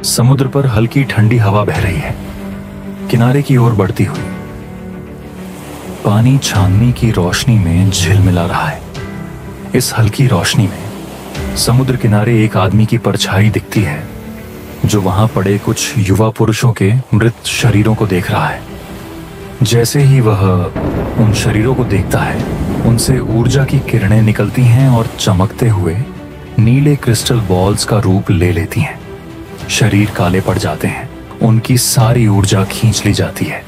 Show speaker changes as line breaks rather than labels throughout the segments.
समुद्र पर हल्की ठंडी हवा बह रही है, किनारे की ओर बढ़ती हुई। पानी चांदनी की रोशनी में झिलमिला रहा है। इस हल्की रोशनी में समुद्र किनारे एक आदमी की परछाई दिखती है, जो वहां पड़े कुछ युवा पुरुषों के मृत शरीरों को देख रहा है। जैसे ही वह उन शरीरों को देखता है, उनसे ऊर्जा की किरणें निकलती हैं और चमकते हुए नीले क्रिस्टल बॉल्स का रूप ले लेती हैं। शरीर काले पड़ जाते हैं, उनकी सारी ऊर्जा खींच ली जाती है।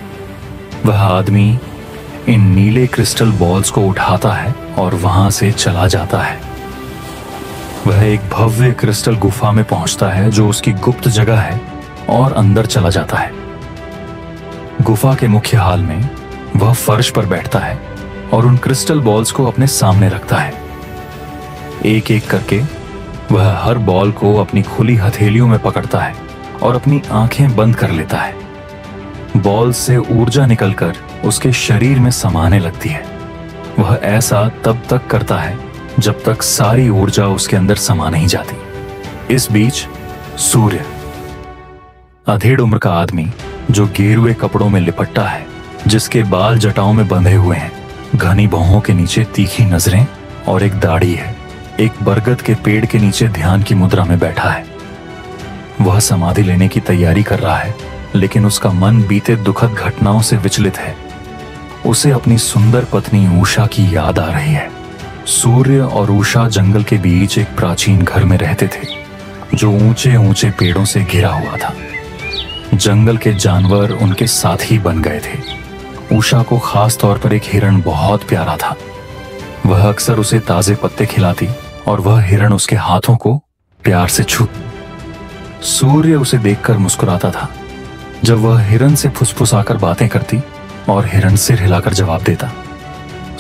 वह आदमी इन नीले क्रिस्टल बॉल्स को उठाता है और वहां से चला जाता है। वह एक भव्य क्रिस्टल गुफा में पहुंचता है, जो उसकी गुप्त जगह है, और अंदर चला जाता है। गुफा के मुख्य हाल में वह फर्श पर बैठता है और उन क्रिस्टल बॉल्स को अपने सामने रखता है। एक एक करके वह हर बॉल को अपनी खुली हथेलियों में पकड़ता है और अपनी आंखें बंद कर लेता है। बॉल से ऊर्जा निकलकर उसके शरीर में समाने लगती है। वह ऐसा तब तक करता है जब तक सारी ऊर्जा उसके अंदर समा नहीं जाती। इस बीच सूर्य, अधेड़ उम्र का आदमी जो गेरुए कपड़ों में लिपटा है, जिसके बाल जटाओं में बंधे हुए हैं, घनी भौहों के नीचे तीखी नजरें और एक दाढ़ी है, एक बरगद के पेड़ के नीचे ध्यान की मुद्रा में बैठा है। वह समाधि लेने की तैयारी कर रहा है, लेकिन उसका मन बीते दुखद घटनाओं से विचलित है। उसे अपनी सुंदर पत्नी उषा की याद आ रही है। सूर्य और उषा जंगल के बीच एक प्राचीन घर में रहते थे, जो ऊंचे ऊंचे पेड़ों से घिरा हुआ था। जंगल के जानवर उनके साथी बन गए थे। उषा को खास तौर पर एक हिरण बहुत प्यारा था। वह अक्सर उसे ताजे पत्ते खिलाती और वह हिरण उसके हाथों को प्यार से छूती। सूर्य उसे देखकर मुस्कुराता था जब वह हिरण से फुसफुसाकर बातें करती और हिरण सिर हिलाकर जवाब देता।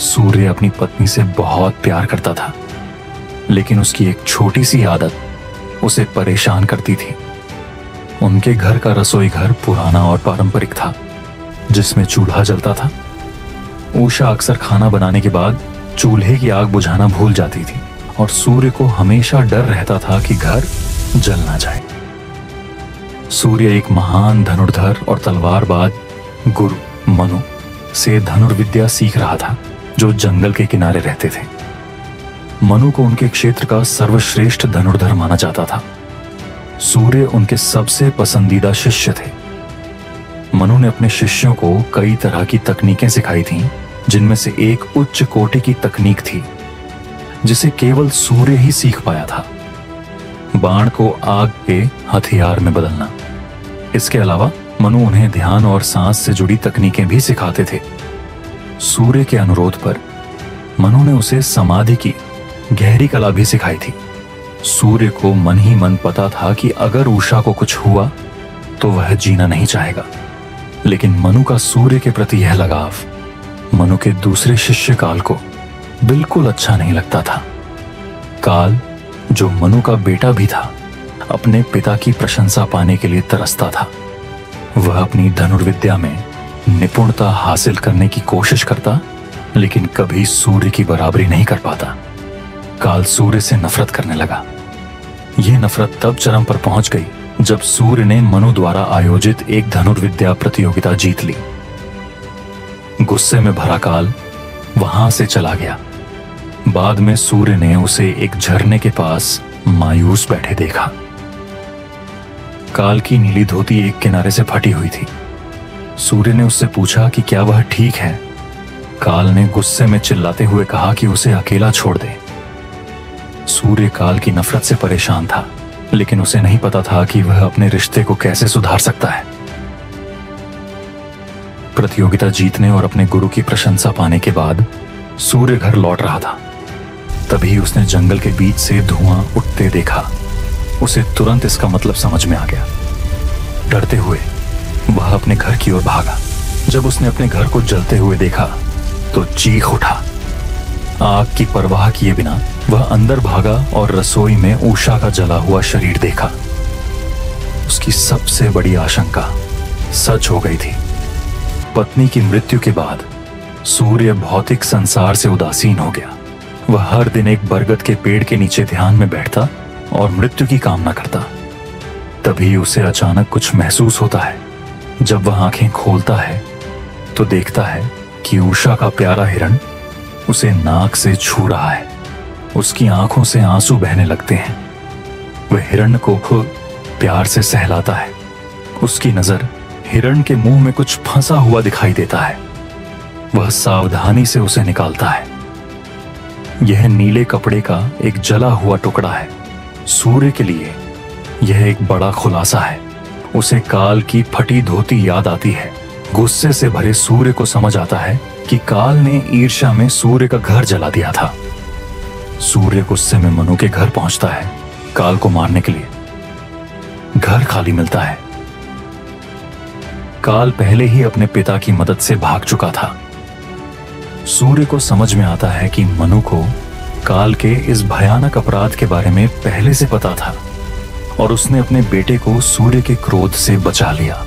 सूर्य अपनी पत्नी से बहुत प्यार करता था, लेकिन उसकी एक छोटी सी आदत उसे परेशान करती थी। उनके घर का रसोई घर पुराना और पारंपरिक था, जिसमें चूल्हा जलता था। उषा अक्सर खाना बनाने के बाद चूल्हे की आग बुझाना भूल जाती थी और सूर्य को हमेशा डर रहता था कि घर जल ना जाए। सूर्य एक महान धनुर्धर और तलवारबाज गुरु मनु से धनुर्विद्या सीख रहा था, जो जंगल के किनारे रहते थे। मनु को उनके क्षेत्र का सर्वश्रेष्ठ धनुर्धर माना जाता था। सूर्य उनके सबसे पसंदीदा शिष्य थे। मनु ने अपने शिष्यों को कई तरह की तकनीकें सिखाई थीं, जिनमें से एक उच्च कोटि की तकनीक थी, जिसे केवल सूर्य ही सीख पाया था: बाण को आग के हथियार में बदलना। इसके अलावा मनु उन्हें ध्यान और सांस से जुड़ी तकनीकें भी सिखाते थे। सूर्य के अनुरोध पर मनु ने उसे समाधि की गहरी कला भी सिखाई थी। सूर्य को मन ही मन पता था कि अगर उषा को कुछ हुआ तो वह जीना नहीं चाहेगा, लेकिन मनु का सूर्य के प्रति यह लगाव मनु के दूसरे शिष्य काल को बिल्कुल अच्छा नहीं लगता था। काल, जो मनु का बेटा भी था, अपने पिता की प्रशंसा पाने के लिए तरसता था। वह अपनी धनुर्विद्या में निपुणता हासिल करने की कोशिश करता, लेकिन कभी सूर्य की बराबरी नहीं कर पाता। काल सूर्य से नफरत करने लगा। यह नफरत तब चरम पर पहुंच गई जब सूर्य ने मनु द्वारा आयोजित एक धनुर्विद्या प्रतियोगिता जीत ली। गुस्से में भरा काल वहां से चला गया। बाद में सूर्य ने उसे एक झरने के पास मायूस बैठे देखा। काल की नीली धोती एक किनारे से फटी हुई थी। सूर्य ने उससे पूछा कि क्या वह ठीक है। काल ने गुस्से में चिल्लाते हुए कहा कि उसे अकेला छोड़ दे। सूर्य काल की नफरत से परेशान था, लेकिन उसे नहीं पता था कि वह अपने रिश्ते को कैसे सुधार सकता है। प्रतियोगिता जीतने और अपने गुरु की प्रशंसा पाने के बाद सूर्य घर लौट रहा था। तभी उसने जंगल के बीच से धुआं उठते देखा। उसे तुरंत इसका मतलब समझ में आ गया। डरते हुए वह अपने घर की ओर भागा। जब उसने अपने घर को जलते हुए देखा तो चीख उठा। आग की परवाह किए बिना वह अंदर भागा और रसोई में उषा का जला हुआ शरीर देखा। उसकी सबसे बड़ी आशंका सच हो गई थी। पत्नी की मृत्यु के बाद सूर्य भौतिक संसार से उदासीन हो गया। वह हर दिन एक बरगद के पेड़ के नीचे ध्यान में बैठता और मृत्यु की कामना करता। तभी उसे अचानक कुछ महसूस होता है। जब वह आंखें खोलता है तो देखता है कि उषा का प्यारा हिरण उसे नाक से छू रहा है। उसकी आंखों से आंसू बहने लगते हैं। वह हिरण को प्यार से सहलाता है। उसकी नजर हिरण के मुंह में कुछ फंसा हुआ दिखाई देता है। वह सावधानी से उसे निकालता है। यह नीले कपड़े का एक जला हुआ टुकड़ा है। सूर्य के लिए यह एक बड़ा खुलासा है। उसे काल की फटी धोती याद आती है। गुस्से से भरे सूर्य को समझ आता है कि काल ने ईर्ष्या में सूर्य का घर जला दिया था। सूर्य गुस्से में मनु के घर पहुंचता है काल को मारने के लिए। घर खाली मिलता है। काल पहले ही अपने पिता की मदद से भाग चुका था। सूर्य को समझ में आता है कि मनु को काल के इस भयानक अपराध के बारे में पहले से पता था और उसने अपने बेटे को सूर्य के क्रोध से बचा लिया।